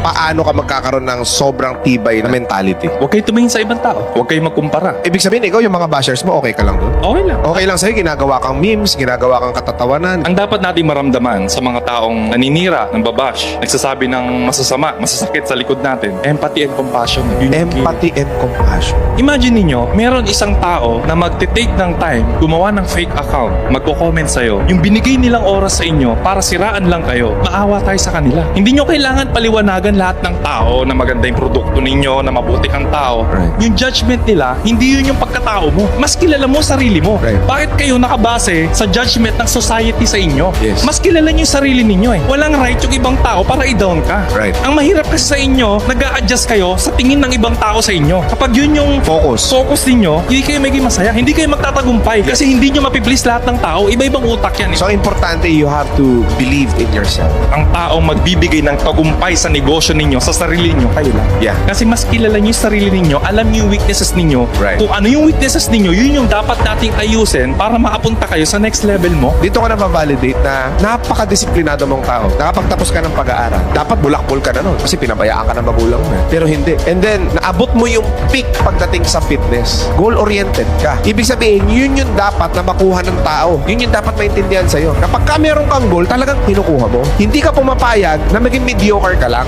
paano ka magkakaroon ng sobrang tibay na mentality. Huwag kayo tumingin sa ibang tao. Huwag kayo magkumpara. Ibig sabihin, ikaw yung mga bashers mo, okay ka lang dun? Okay lang. Okay lang sa'yo, ginagawa kang memes, ginagawa kang katatawanan. Ang dapat nating maramdaman sa mga taong naninira, ng babash, nagsasabi ng masasama, masasakit sa likod natin, empathy and compassion. Yun yung key. Empathy and compassion. Imagine ninyo, meron isang tao na magte-take ng time, gumawa ng fake account, magko-comment sa'yo. Yung binigay nilang oras sa inyo para siraan lang kayo, maawa tayo sa kanila. Hindi nyo kailangan paliwanagan lahat ng tao na maganda yung produkto ninyo, na mabuti kang tao. Right. Yung judgment nila, hindi yun yung pagkatao mo. Mas kilala mo sarili mo. Right. Bakit kayo nakabase sa judgment ng society sa inyo? Yes. Mas kilala nyo yung sarili ninyo eh. Walang right yung ibang tao para i-down ka. Right. Ang mahirap kasi sa inyo, nag-a-adjust kayo sa tingin ng ibang tao sa inyo. Kapag yun yung Focus. ninyo, hindi kayo maging masaya. Hindi kayo magtatagumpay. Kasi hindi nyo mapiplease lahat ng tao. Iba-ibang utak yan. So, importante, you have to believe in yourself. Ang taong magbibigay ng tagumpay sa negosyo ninyo, sa sarili ninyo, kayo lang. Yeah. Kasi mas kilala nyo yung sarili ninyo, alam nyo yung weaknesses ninyo. Right. Kung ano yung weaknesses ninyo, yun yung dapat nating ayusin para makapunta kayo sa next level mo. Dito ka na ma-validate na napaka-disiplinado mong tao. Nakapagtapos ka ng pag-aaral. Dapat bulakbol ka na nun kasi pinabayaan ka ng magulang mo. Pero hindi. And then, naabot mo yung peak pagdating sa fitness. Goal-oriented ka. Ibig sabihin, yun yung dapat na makuha ng tao. Yun yung dapat maintindihan sa'yo. Kapag ka meron kang goal, talagang kinukuha mo. Hindi ka pumapayag na maging mediocre ka lang.